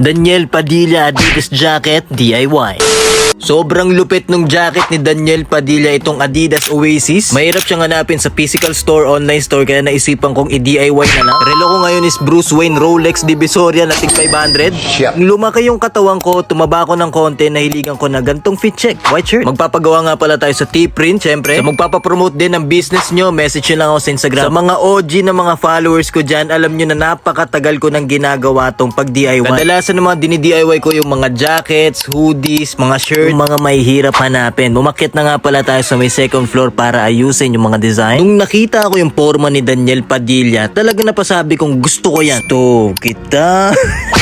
Daniel Padilla Adidas Jacket DIY. Sobrang lupit nung jacket ni Daniel Padilla, itong Adidas Oasis. Mahirap siyang hanapin sa physical store, online store, kaya naisipan kong i-DIY na lang. Relo ko ngayon is Bruce Wayne Rolex Divisoria na tig 500. Nung lumaki yung katawan ko, tumaba ko ng konti, nahiligan ko na gantong fit check, white shirt. Magpapagawa nga pala tayo sa T-Print, syempre. So magpapapromote din ng business nyo, message nyo lang ako sa Instagram. Sa mga OG na mga followers ko dyan, alam nyo na napakatagal ko nang ginagawa tong pag-DIY. Kadalasan ng mga dini-DIY ko yung mga jackets, hoodies, mga shirt, yung mga may hirap hanapin. Bumakit na nga pala tayo sa may second floor para ayusin yung mga design. Nung nakita ko yung forma ni Daniel Padilla, talaga napasabi kong gusto ko yan. To kita.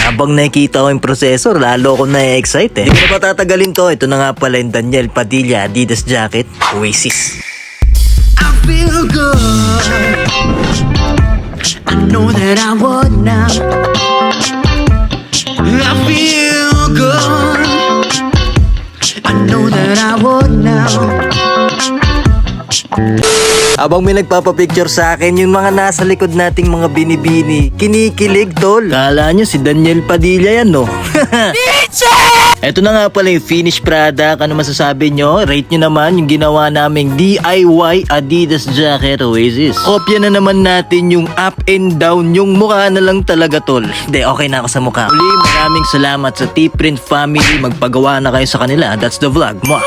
Habang nakikita ko yung proseso, lalo ako na-excite eh. Hindi ko na patatagalin to. Ito na nga pala yung Daniel Padilla Adidas Jacket Oasis. I feel good. I know that I would now. I feel good. I know that I would now. Abang may nagpapapicture sa akin, yung mga nasa likod nating mga binibini, kinikilig tol. Kala nyo si Daniel Padilla yan, no? Eto na nga pala yung finished product. Ano masasabi nyo? Rate nyo naman yung ginawa naming DIY Adidas Jacket Oasis. Kopya na naman natin yung up and down. Yung mukha na lang talaga tol. Hindi, okay na ako sa mukha. Uli, maraming salamat sa T-Print family. Magpagawa na kayo sa kanila. That's the vlog. Mwah!